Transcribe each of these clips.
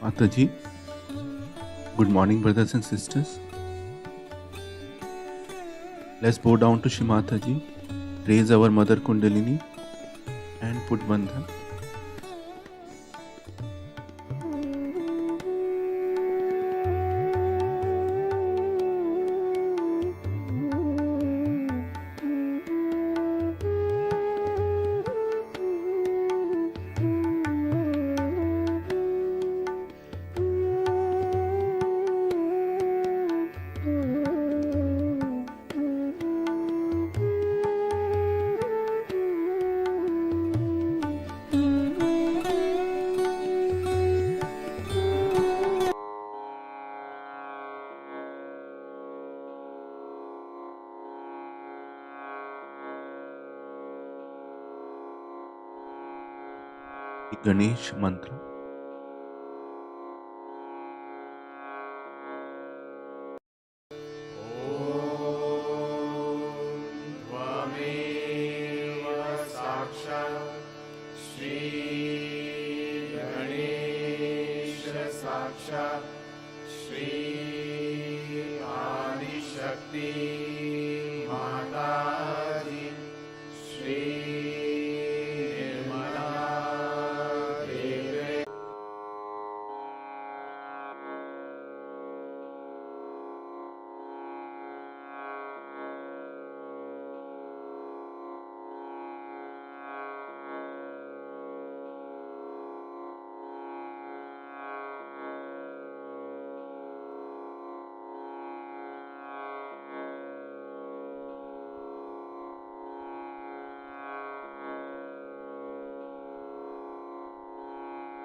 Mataji, good morning, brothers and sisters. Let's bow down to Shri Mataji, raise our Mother Kundalini, and put Bandhan. Ganesh Mantra.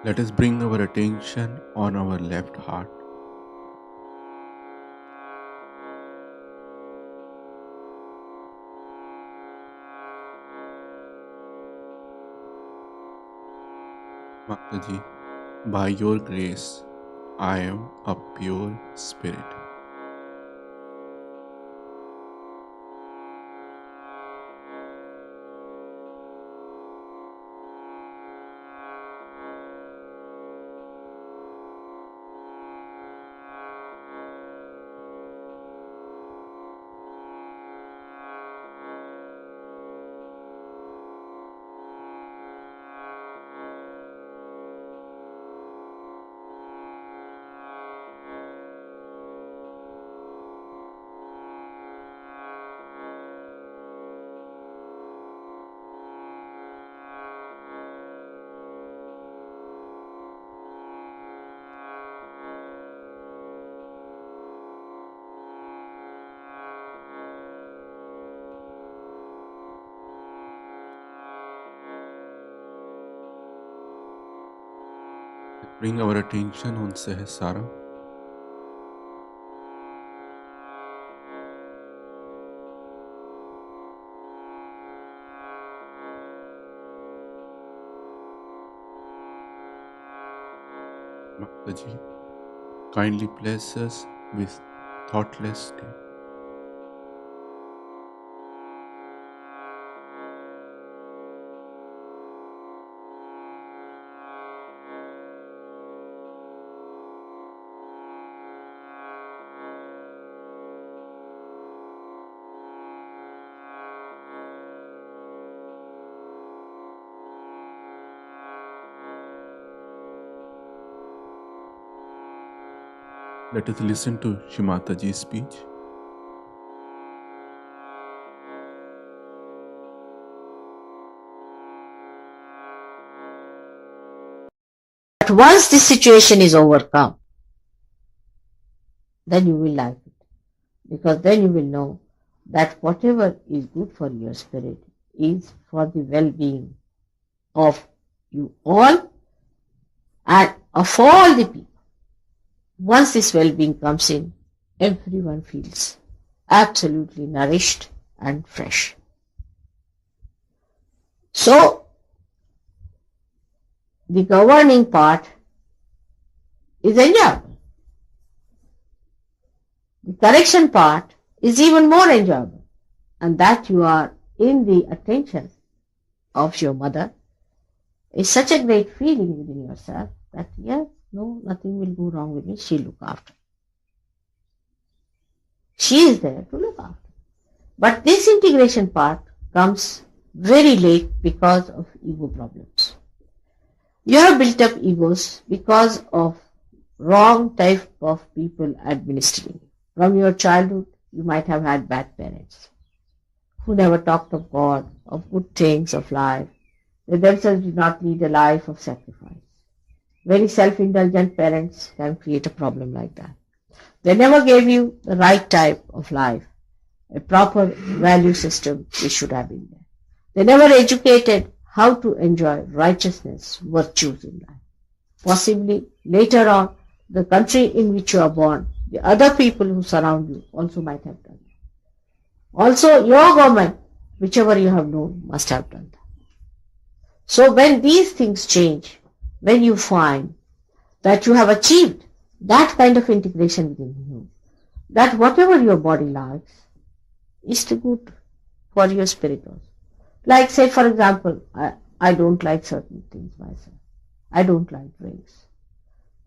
Let us bring our attention on our left heart. Mataji, by your grace, I am a pure spirit. Bring our attention on Sahasrara. Mataji, kindly bless us with thoughtless step. Let us listen to Shri Mataji's speech. But once this situation is overcome, then you will like it. Because then you will know that whatever is good for your spirit is for the well-being of you all and of all the people. Once this well-being comes in, everyone feels absolutely nourished and fresh. So, the governing part is enjoyable. The correction part is even more enjoyable, and that you are in the attention of your mother is such a great feeling within yourself that yes, No, nothing will go wrong with me. She'll look after. She is there to look after. But this integration part comes very late because of ego problems. You have built up egos because of wrong type of people administering. From your childhood, you might have had bad parents who never talked of God, of good things, of life. They themselves did not lead a life of sacrifice. Very self-indulgent parents can create a problem like that. They never gave you the right type of life, a proper value system which should have been there. They never educated how to enjoy righteousness, virtues in life. Possibly later on, the country in which you are born, the other people who surround you also might have done that. Also, your government, whichever you have known, must have done that. So when these things change, when you find that you have achieved that kind of integration within you, that whatever your body likes is too good for your spirit also. Like say for example, I don't like certain things myself. I don't like drinks.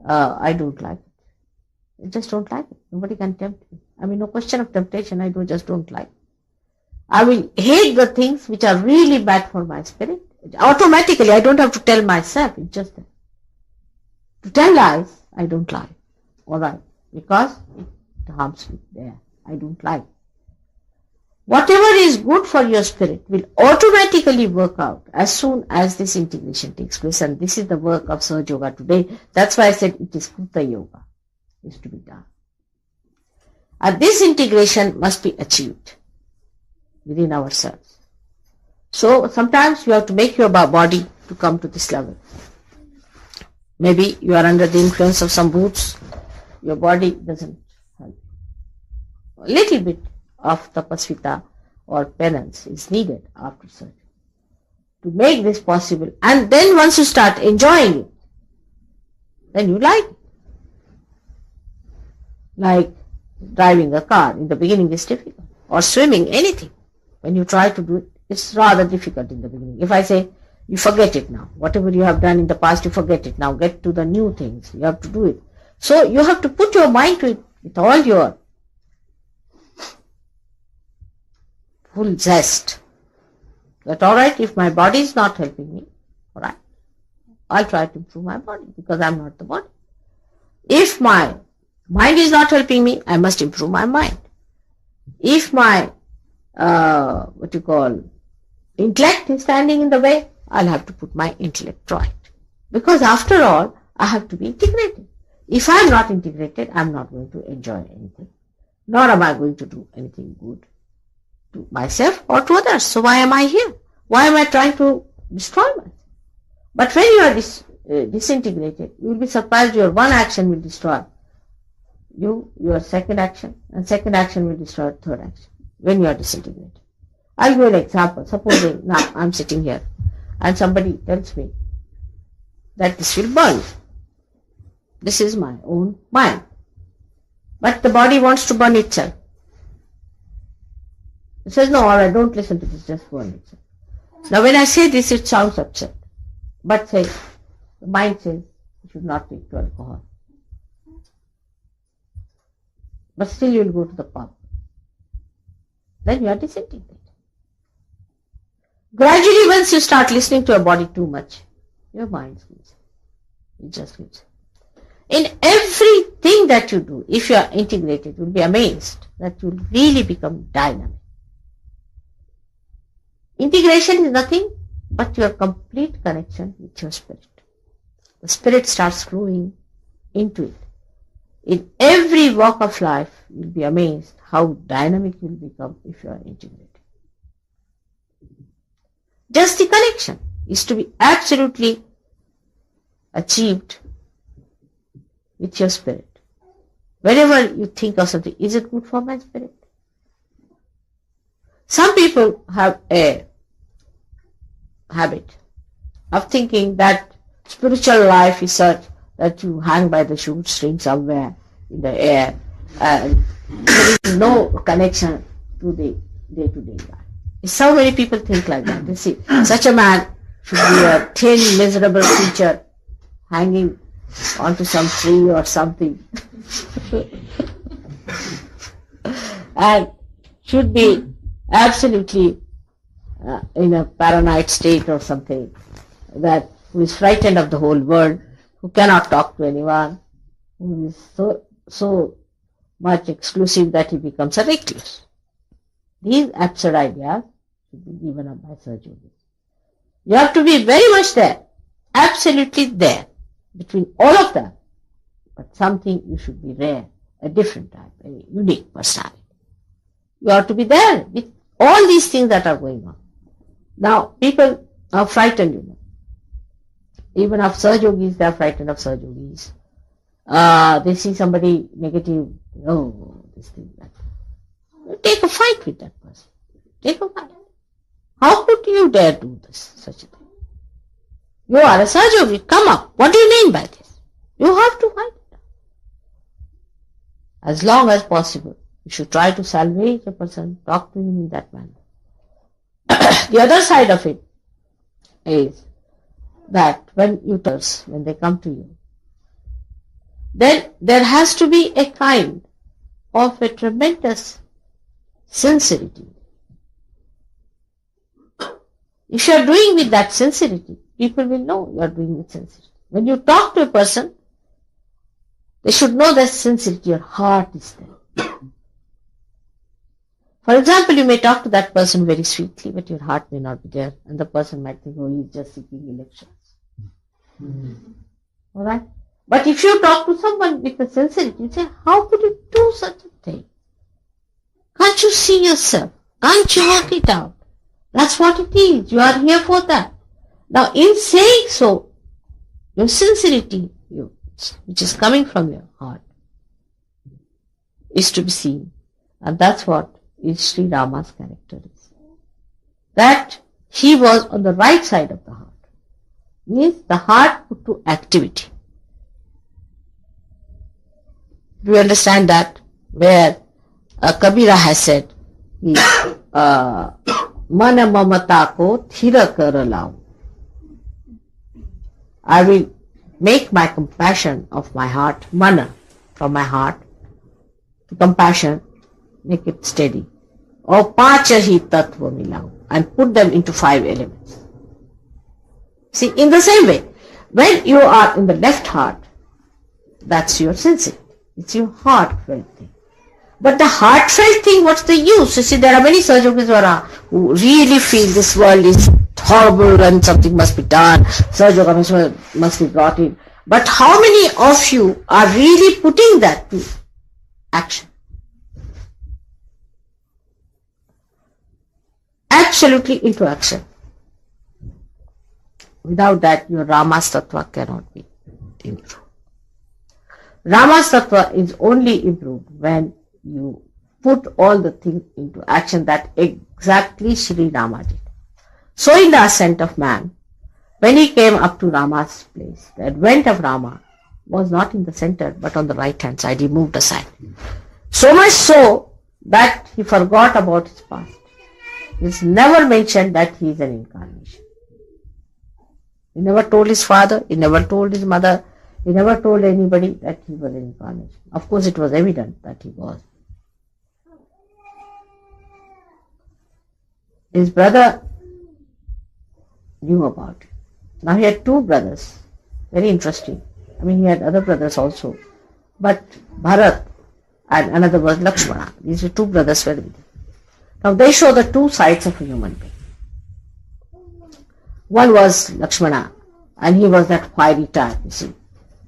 I don't like it. I just don't like it. Nobody can tempt me. I mean, no question of temptation. I just don't like it. I will hate the things which are really bad for my spirit. Automatically, I don't have to tell myself. It's just that. To tell lies, I don't lie. Alright. Because it harms me there. I don't lie. Whatever is good for your spirit will automatically work out as soon as this integration takes place. And this is the work of Sahaja Yoga today. That's why I said it is Kruta Yoga. Is to be done. And this integration must be achieved within ourselves. So sometimes you have to make your body to come to this level. Maybe you are under the influence of some boots. Your body doesn't help. A little bit of tapasvita or penance is needed after surgery to make this possible. And then once you start enjoying it, then you like it. Like driving a car. In the beginning it's difficult. Or swimming, anything. When you try to do it, it's rather difficult in the beginning. If I say, you forget it now. Whatever you have done in the past, you forget it now. Get to the new things. You have to do it. So you have to put your mind to it with all your full zest. That alright, if my body is not helping me, alright, I'll try to improve my body because I'm not the body. If my mind is not helping me, I must improve my mind. If my, intellect is standing in the way, I'll have to put my intellect right. Because after all, I have to be integrated. If I'm not integrated, I'm not going to enjoy anything. Nor am I going to do anything good to myself or to others. So why am I here? Why am I trying to destroy myself? But when you are disintegrated, you will be surprised your one action will destroy your second action, and second action will destroy third action when you are disintegrated. I'll give you an example. Supposing now I'm sitting here and somebody tells me that this will burn. This is my own mind. But the body wants to burn itself. It says, no, alright, don't listen to this, just burn itself. Now when I say this, it sounds upset. But say, the mind says, you should not take to alcohol. But still you will go to the pub. Then you are disintegrated. Gradually, once you start listening to your body too much, your mind goes. It just goes. In everything that you do, if you are integrated, you will be amazed that you will really become dynamic. Integration is nothing but your complete connection with your spirit. The spirit starts flowing into it. In every walk of life, you will be amazed how dynamic you will become if you are integrated. Just the connection is to be absolutely achieved with your spirit. Whenever you think of something, is it good for my spirit? Some people have a habit of thinking that spiritual life is such that you hang by the shoestring somewhere in the air and there is no connection to the day-to-day life. So many people think like that. They see such a man should be a thin, miserable creature hanging onto some tree or something. And should be absolutely in a paranoid state or something, that who is frightened of the whole world, who cannot talk to anyone, who is so much exclusive that he becomes a recluse. These absurd ideas should be given up by Sir Yogi. You have to be very much there, absolutely there, between all of them. But something you should be rare, a different type, a unique personality. You have to be there with all these things that are going on. Now, people are frightened, you know. Even of Sir Yogis, they are frightened of Sir Yogis. They see somebody negative, oh, this thing, that. Take a fight with that person. Take a fight. How could you dare do this, such a thing? You are a Sir Yogi, come up. What do you mean by this? You have to fight. As long as possible, you should try to salvage a person, talk to him in that manner. The other side of it is that when they come to you, then there has to be a kind of a tremendous sincerity. If you are doing with that sincerity, people will know you are doing with sincerity. When you talk to a person, they should know that sincerity, your heart is there. For example, you may talk to that person very sweetly, but your heart may not be there, and the person might think, oh, he's just seeking elections. Alright? But if you talk to someone with a sincerity, you say, how could you do such a thing? Can't you see yourself? Can't you work it out? That's what it is. You are here for that. Now, in saying so, your sincerity, which is coming from your heart, is to be seen. And that's what Sri Rama's character is. That he was on the right side of the heart. Means the heart put to activity. Do you understand that? Where Kabira has said, Mana mamata ko thira kar lao. I will make my compassion of my heart, mana, from my heart, to compassion, make it steady. Or pachahi tattva milau, and put them into 5 elements. See, in the same way, when you are in the left heart, that's your sincerity. It's your heartfelt thing. But the heartfelt thing, what's the use? You see, there are many Sir Yogis who really feel this world is horrible and something must be done. Sir Yoga must be brought in. But how many of you are really putting that to action? Absolutely into action. Without that, your Rama's Tattva cannot be improved. Rama's Tattva is only improved when you put all the things into action that exactly Sri Rama did. So in the ascent of man, when he came up to Rama's place, the advent of Rama was not in the center but on the right hand side. He moved aside. So much so that he forgot about his past. It's never mentioned that he is an incarnation. He never told his father, he never told his mother, he never told anybody that he was an incarnation. Of course, it was evident that he was. His brother knew about it. Now he had 2 brothers. Very interesting. I mean, he had other brothers also. But Bharat and another was Lakshmana. These were 2 brothers were with him. Now they show the 2 sides of a human being. One was Lakshmana, and he was that fiery type, you see.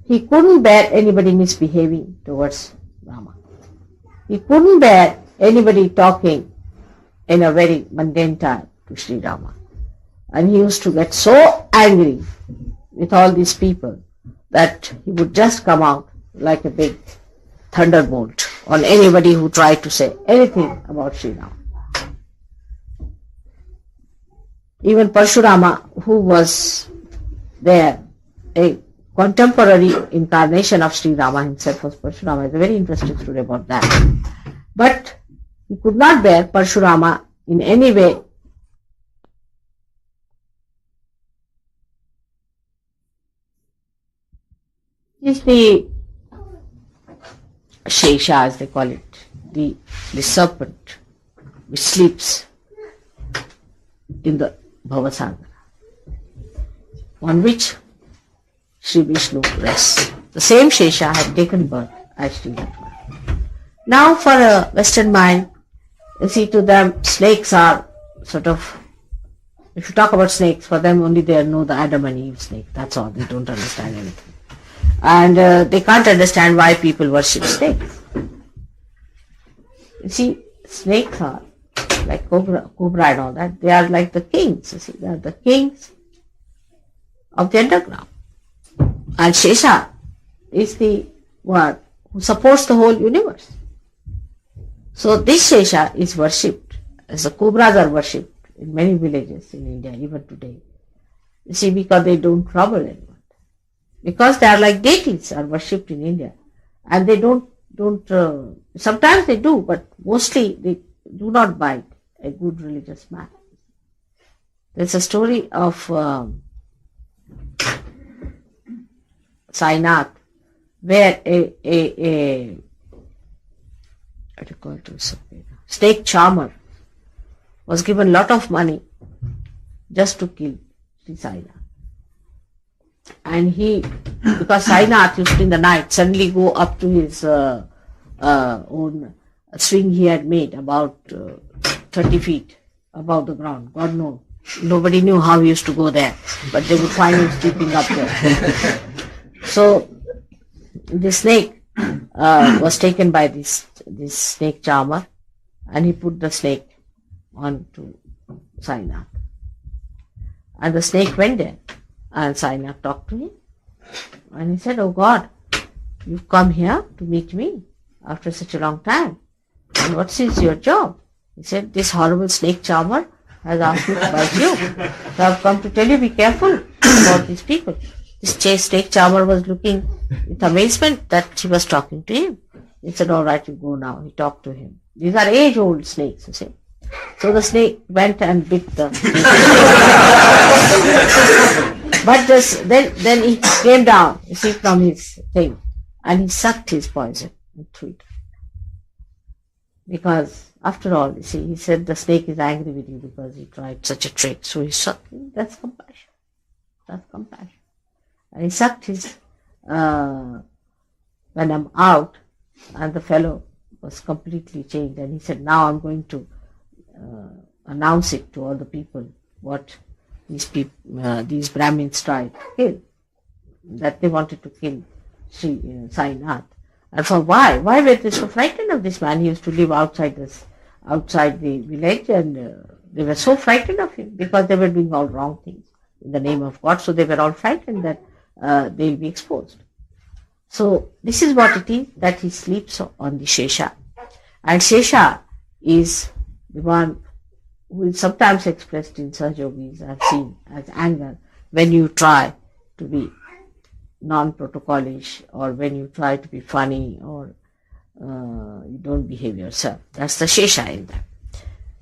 He couldn't bear anybody misbehaving towards Rama. He couldn't bear anybody talking in a very mundane type to Sri Rama. And he used to get so angry with all these people that he would just come out like a big thunderbolt on anybody who tried to say anything about Sri Rama. Even Parshurama, who was there, a contemporary incarnation of Sri Rama himself was Parshurama. It's a very interesting story about that. But he could not bear Parshurama in any way is the Shesha, as they call it, the serpent which sleeps in the Bhavasagara, on which Sri Vishnu rests. The same Shesha had taken birth as Sri Lakshmana. Now for a Western mind, you see, to them snakes are sort of, if you talk about snakes, for them only they know the Adam and Eve snake, that's all, they don't understand anything. And they can't understand why people worship snakes. You see, snakes are like cobra and all that, they are like the kings, you see, they are the kings of the underground. And Shesha is the one who supports the whole universe. So this Shesha is worshipped, as the cobras are worshipped in many villages in India, even today. You see, because they don't trouble anyone. Because they are like deities, are worshipped in India. And they don't sometimes they do, but mostly they do not bite a good religious man. There's a story of Sainath, where a what do you call it, snake charmer was given a lot of money just to kill Sri Sainath. And he, because Sainath used to in the night suddenly go up to his own swing he had made about 30 feet above the ground. God knows. Nobody knew how he used to go there, but they would find him sleeping up there. So the snake was taken by this snake charmer, and he put the snake onto Sainath. And the snake went there, and Sainath talked to him. And he said, "Oh God, you've come here to meet me after such a long time. And what is your job?" He said, "This horrible snake charmer has asked me to bite you. So I've come to tell you, be careful about these people." This snake charmer was looking with amazement that she was talking to him. He said, "All right, you go now." He talked to him. These are age-old snakes, you see. So the snake went and bit the but then he came down, you see, from his thing, and he sucked his poison and threw it. Because after all, you see, he said the snake is angry with you because he tried such a trick. So he sucked him. That's compassion. That's compassion. And he sucked his venom out, and the fellow was completely changed. And he said, "Now I'm going to announce it to all the people what these Brahmins tried to kill, that they wanted to kill Sri Sainath. And for why? Why were they so frightened of this man? He used to live outside the village, and they were so frightened of him because they were doing all wrong things in the name of God. So they were all frightened that they'll be exposed. So this is what it is, that he sleeps on the Shesha. And Shesha is the one who is sometimes expressed in Sahajogis, I've seen, as anger, when you try to be non-protocolish, or when you try to be funny, or you don't behave yourself. That's the Shesha in that.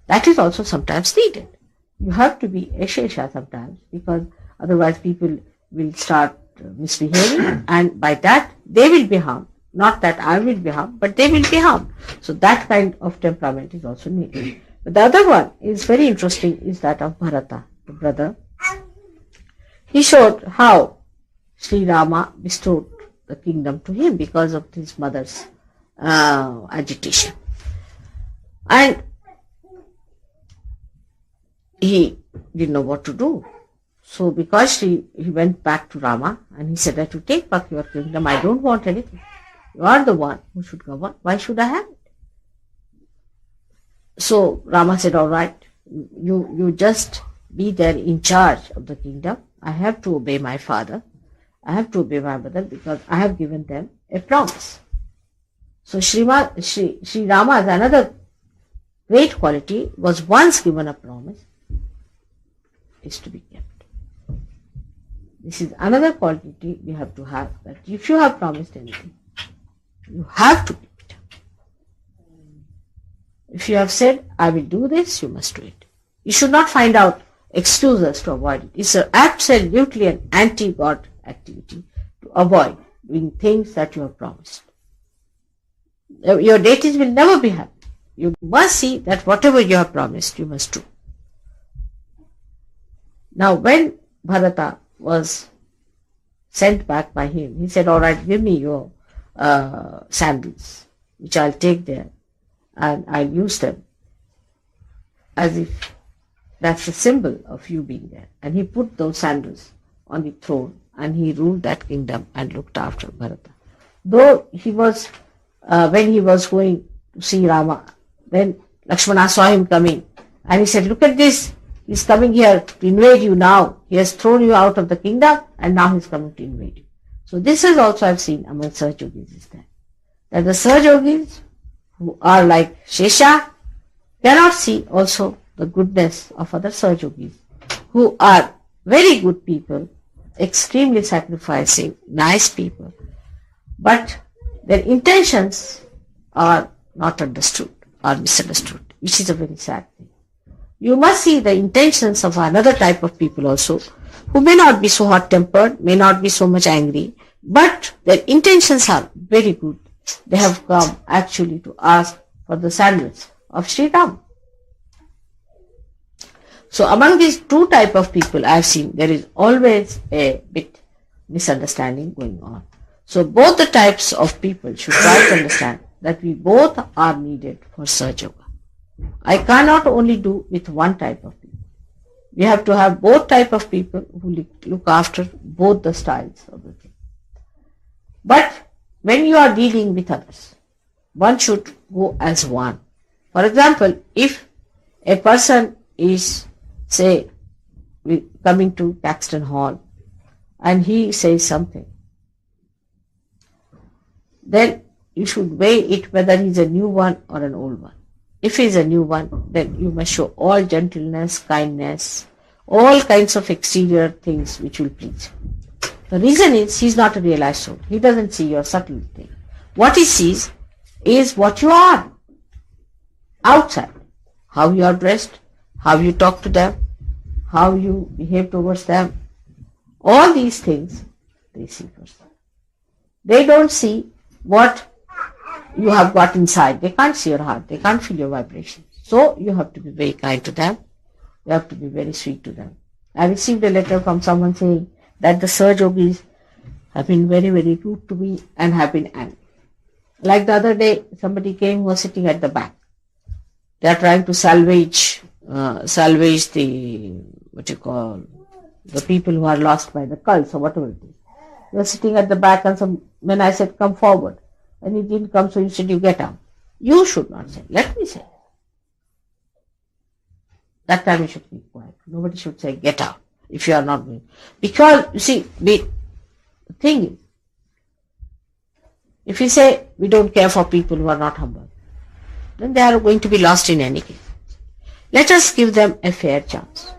That is also sometimes needed. You have to be a Shesha sometimes, because otherwise people will start misbehaving, and by that they will be harmed. Not that I will be harmed, but they will be harmed. So that kind of temperament is also needed. But the other one is very interesting, is that of Bharata, the brother. He showed how Sri Rama bestowed the kingdom to him because of his mother's agitation. And he didn't know what to do. So because he went back to Rama and he said that, "You take back your kingdom, I don't want anything. You are the one who should govern. Why should I have it?" So Rama said, "All right, you just be there in charge of the kingdom. I have to obey my father. I have to obey my mother because I have given them a promise." So Sri Rama's another great quality was, once given a promise, is to be kept. This is another quality we have to have, that if you have promised anything, you have to keep it. If you have said, "I will do this," you must do it. You should not find out excuses to avoid it. It's absolutely an anti-God activity to avoid doing things that you have promised. Your deities will never be happy. You must see that whatever you have promised, you must do. Now, when Bharata was sent back by him, he said, all right, give me your sandals, which I'll take there and I'll use them as if that's a symbol of you being there. And he put those sandals on the throne and he ruled that kingdom and looked after Bharata. Though he was, when he was going to see Rama, then Lakshmana saw him coming and he said, look at this, he's coming here to invade you now. He has thrown you out of the kingdom and now he's coming to invade you. So this is also I've seen among Sahaja Yogis is that the Sahaja Yogis who are like Shesha cannot see also the goodness of other Sahaja Yogis who are very good people, extremely sacrificing, nice people, but their intentions are not understood or misunderstood, which is a very sad thing. You must see the intentions of another type of people also, who may not be so hot-tempered, may not be so much angry, but their intentions are very good. They have come actually to ask for the sandals of Sri Ram. So among these two type of people I have seen, there is always a bit misunderstanding going on. So both the types of people should try to understand that we both are needed for Sahaja Yoga. I cannot only do with one type of people. We have to have both type of people who look after both the styles of the thing. But when you are dealing with others, one should go as one. For example, if a person is, say, coming to Caxton Hall and he says something, then you should weigh it whether he's a new one or an old one. If he's a new one, then you must show all gentleness, kindness, all kinds of exterior things which will please him. The reason is he's not a realized soul. He doesn't see your subtle thing. What he sees is what you are outside. How you are dressed, how you talk to them, how you behave towards them. All these things they see first. They don't see what you have got inside. They can't see your heart. They can't feel your vibrations. So you have to be very kind to them. You have to be very sweet to them. I received a letter from someone saying that the Sahaja Yogis have been very, very rude to me and have been angry. Like the other day, somebody came who was sitting at the back. They are trying to salvage the, the people who are lost by the cults or whatever it is. They were sitting at the back and when I said, come forward, and he didn't come, so you said, you get out. You should not say, let me say. That time you should be quiet. Nobody should say, get out, if you are not going. Because, you see, the thing is, if you say, we don't care for people who are not humble, then they are going to be lost in any case. Let us give them a fair chance.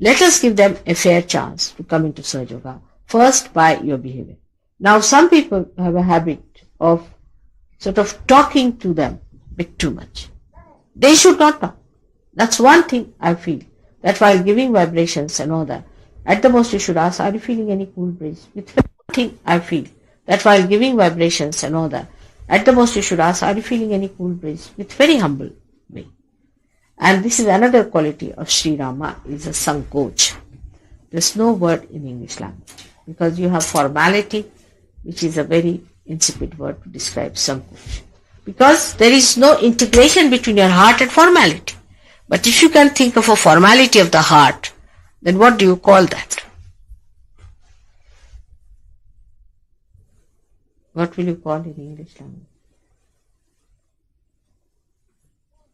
Let us give them a fair chance to come into Sahaja Yoga, first by your behavior. Now, some people have a habit of sort of talking to them a bit too much. They should not talk. That's one thing I feel, that while giving vibrations and all that, at the most you should ask, are you feeling any cool breeze? With one thing I feel, that while giving vibrations and all that, at the most you should ask, are you feeling any cool breeze? With very humble way. And this is another quality of Sri Rama, is a sankoch. There's no word in English language, because you have formality, which is a very insipid word to describe sankoch. Because there is no integration between your heart and formality. But if you can think of a formality of the heart, then what do you call that? What will you call in English language?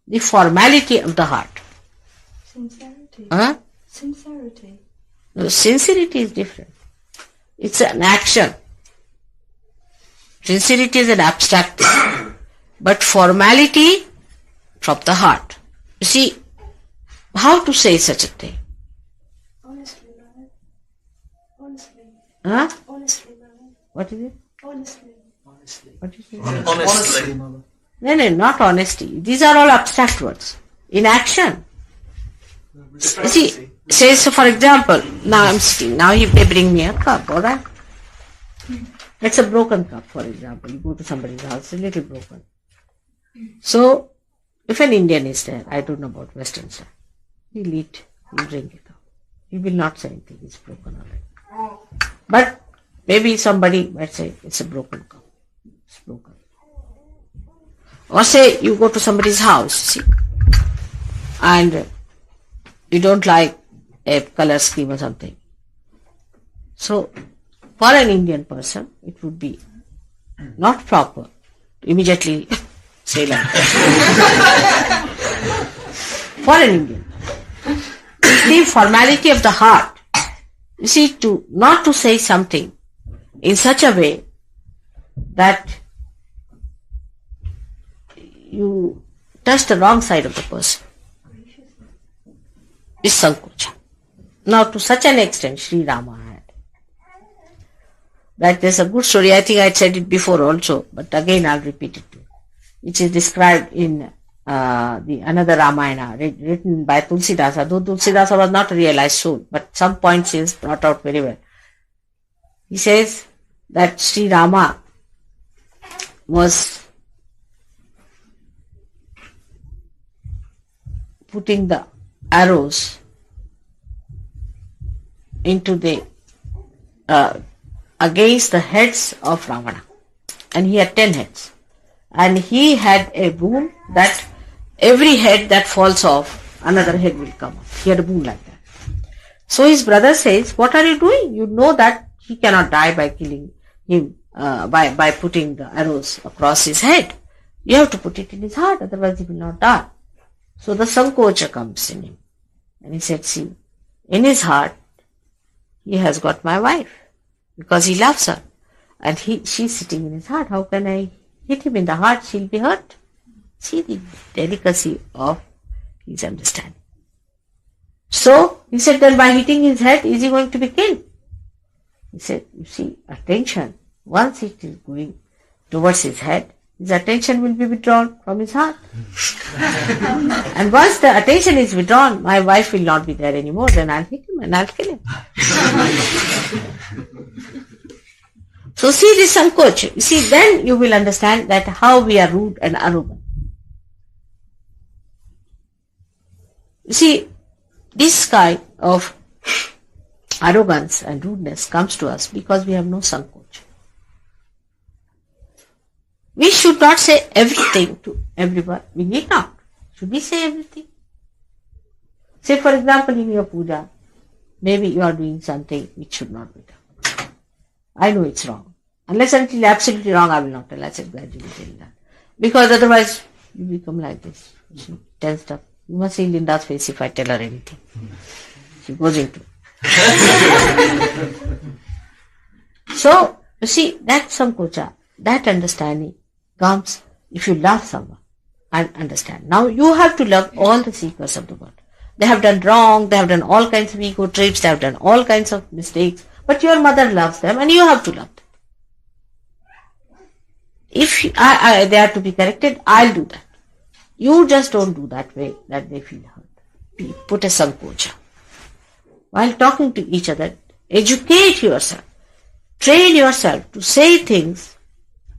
The formality of the heart. Sincerity. Huh? Sincerity. No, sincerity is different. It's an action. Sincerity is an abstract thing. But formality from the heart. You see, how to say such a thing? Honestly, Mother. Honestly. Huh? Honestly, Mother. What is it? Honestly. What is it? Honestly. No, not honesty. These are all abstract words. In action. You see, say, so for example, now I'm sitting, now they bring me a cup, alright? It's a broken cup, for example. You go to somebody's house, it's a little broken. So, if an Indian is there, I don't know about Western side, he'll eat, he'll drink it out. He will not say anything, it's broken already. But maybe somebody might say, it's a broken cup. It's broken. Or say, you go to somebody's house, see, and you don't like a color scheme or something. So, for an Indian person, it would be not proper to immediately say like that. For an Indian. It's the formality of the heart. You see, not to say something in such a way that you touch the wrong side of the person is Sankocha. Now, to such an extent, Sri Rama had. That there's a good story. I think I said it before also, but again I'll repeat it too. Which is described in the another Ramayana written by Tulsidasa. Though Tulsidasa was not a realized soul, but some points he has brought out very well. He says that Sri Rama was putting the arrows into the against the heads of Ravana, and he had 10 heads, and he had a boon that every head that falls off, another head will come up. He had a boon like that. So his brother says, what are you doing? You know that he cannot die by killing him, by putting the arrows across his head. You have to put it in his heart, otherwise he will not die. So the Sankocha comes in him, and he said, see, in his heart, he has got my wife, because he loves her, and she's sitting in his heart. How can I hit him in the heart? She'll be hurt. See the delicacy of his understanding. So, he said, then by hitting his head, is he going to be killed? He said, you see, attention, once it is going towards his head, his attention will be withdrawn from his heart. And once the attention is withdrawn, my wife will not be there anymore, then I'll hit him and I'll kill him. So see this Sankocha. You see, then you will understand that how we are rude and arrogant. You see, this kind of arrogance and rudeness comes to us because we have no Sankocha. We should not say everything to everyone. We need not. Should we say everything? Say, for example, in your puja, maybe you are doing something which should not be done. I know it's wrong. Unless until absolutely wrong, I will not tell. I said gradually tell that. Because otherwise, you become like this. She tells stuff. You must see Linda's face if I tell her anything. She goes into. So, you see, that Sankocha, that understanding comes if you love someone and understand. Now, you have to love all the seekers of the world. They have done wrong, they have done all kinds of ego trips, they have done all kinds of mistakes, but your mother loves them and you have to love them. If they are to be corrected, I'll do that. You just don't do that way that they feel hurt. Put a Sankocha. While talking to each other, educate yourself. Train yourself to say things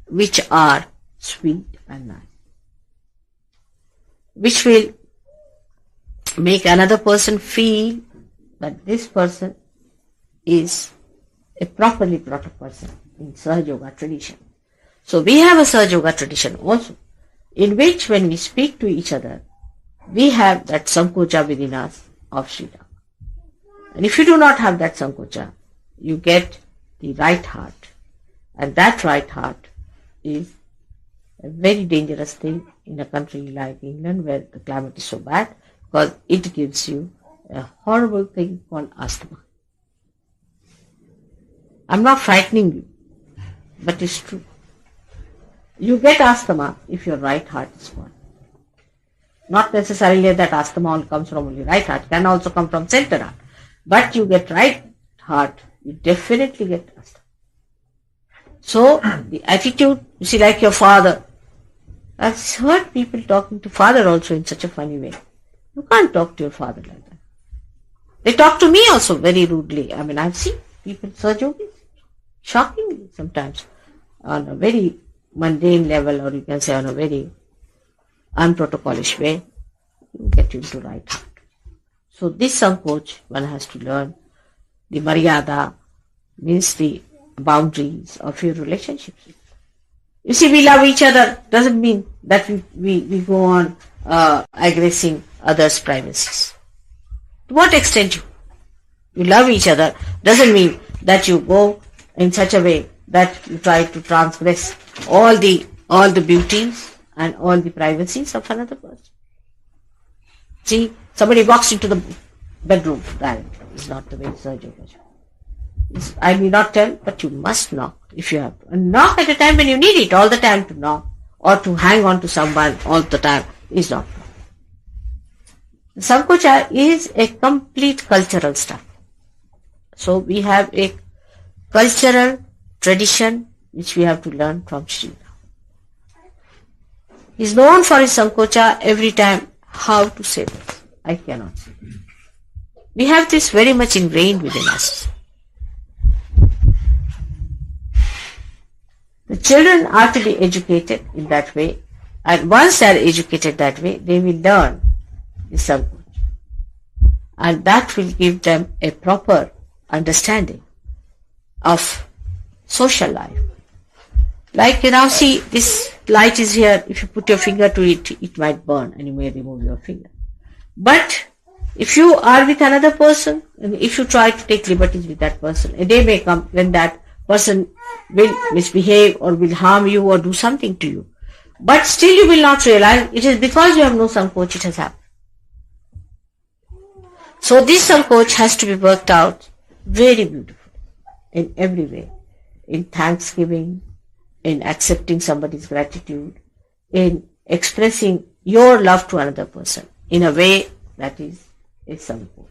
which are sweet and nice, which will make another person feel that this person is a properly brought up person in Sahaja Yoga tradition. So we have a Sahaja Yoga tradition also, in which when we speak to each other, we have that Sankocha within us of Sri Rama. And if you do not have that Sankocha, you get the right heart. And that right heart is a very dangerous thing in a country like England where the climate is so bad, because it gives you a horrible thing called asthma. I'm not frightening you, but it's true. You get asthma if your right heart is gone. Not necessarily that asthma all comes from only right heart, can also come from center heart. But you get right heart, you definitely get asthma. So, the attitude, you see, like your father. I've heard people talking to father also in such a funny way. You can't talk to your father like that. They talk to me also very rudely. I mean, I've seen people, Sahaja Yogis. shockingly sometimes, on a very mundane level, or you can say on a very unprotocolish way, you get into right heart. So this Sankoch, one has to learn the Maryada, means the boundaries of your relationships. You see, we love each other doesn't mean that we go on aggressing others' privacies. To what extent you love each other doesn't mean that you go in such a way that you try to transgress all the beauties and all the privacies of another person. See, somebody walks into the bedroom, that is not the way surgery goes. I may not tell, but you must knock if you have to. And knock at a time when you need it. All the time to knock or to hang on to someone all the time is not wrong. Sankocha is a complete cultural stuff. So we have a cultural tradition which we have to learn from Sri. He is known for his Sankocha every time. How to say this? I cannot say. We have this very much ingrained within us. The children are to be educated in that way, and once they are educated that way, they will learn the Sankocha. And that will give them a proper understanding of social life. Like you now see, this light is here. If you put your finger to it, it might burn and you may remove your finger. But if you are with another person, and if you try to take liberties with that person, a day may come when that person will misbehave or will harm you or do something to you. But still you will not realize it is because you have no Sankoch it has happened. So this Sankoch has to be worked out very beautifully in every way. In thanksgiving, in accepting somebody's gratitude, in expressing your love to another person in a way that is a Sankoch.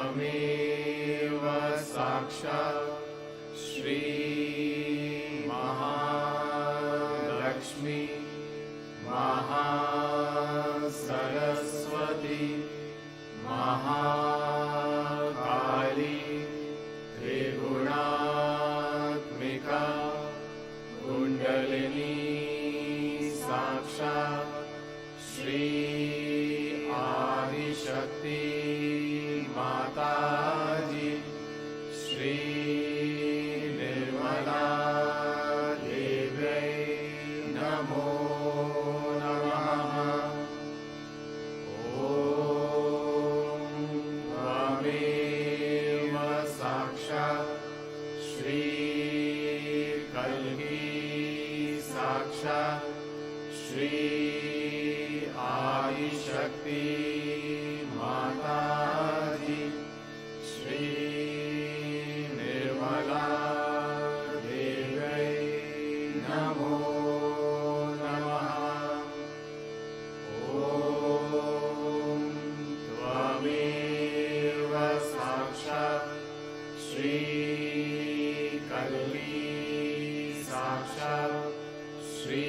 त्वमेव साक्षात् श्री महालक्ष्मी महासरस्वती महाकाली त्रिगुणात्मिका कुण्डलिनी साक्षात् श्री आदिशक्ति माताजी श्री निर्मला देव्यै नमो नमः। ॐ त्वमेव साक्षात् श्री कल्की साक्षात् श्री आदिशक्ति माताजी श्री निर्मला देव्यै नमो नमः। ॐ त्वमेव साक्षात् श्री कल्की साक्षात् श्री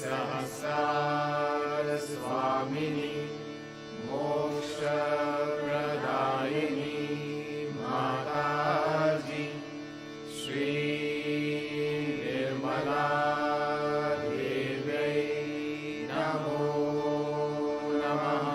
सहस्रार स्वामिनी मोक्षप्रदायिनी माताजी श्री निर्मला देव्यै नमो नमः।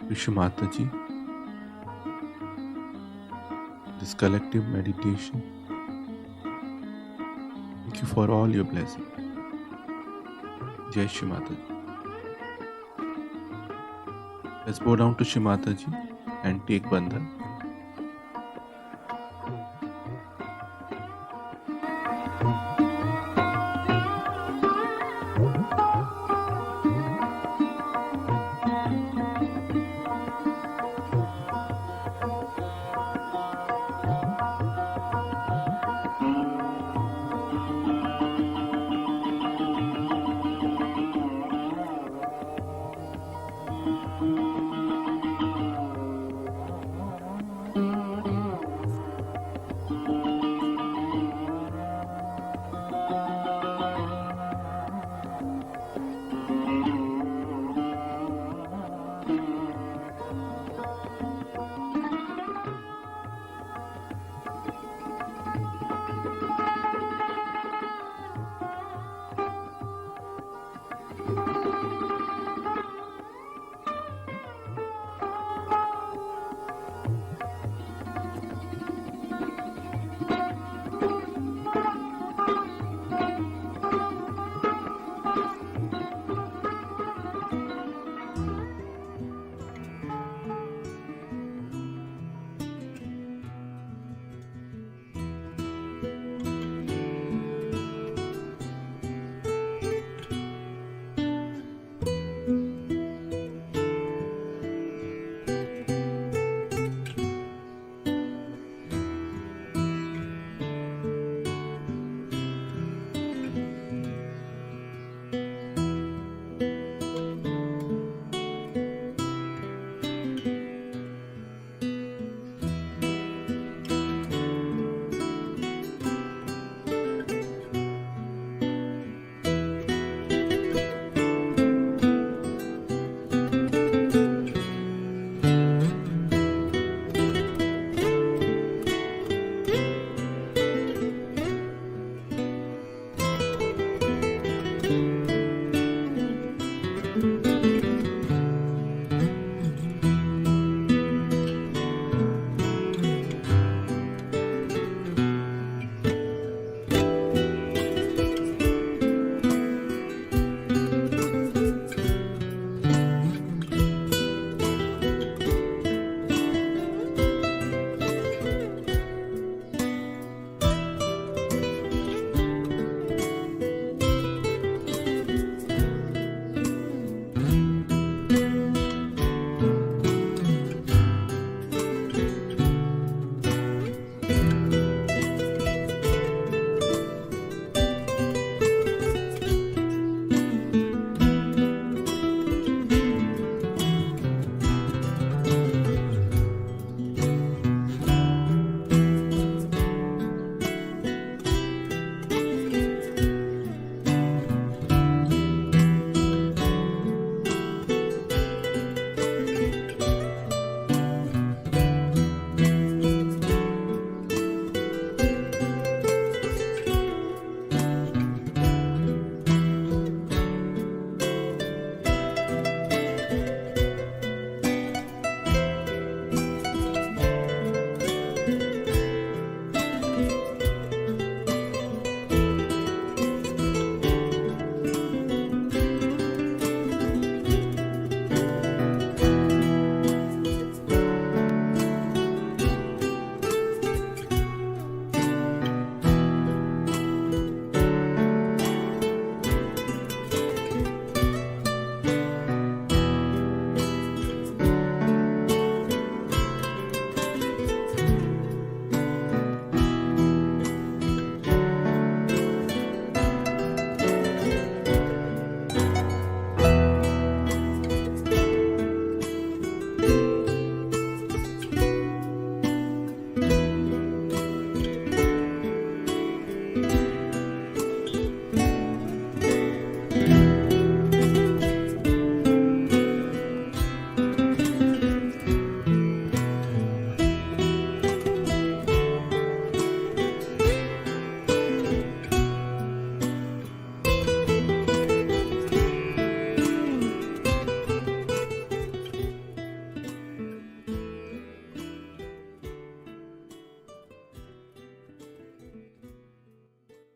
Wish Mataji, this collective meditation. Thank you for all your blessings. Jai Shri Mataji. Let's bow down to Shri Mataji and take bandhan.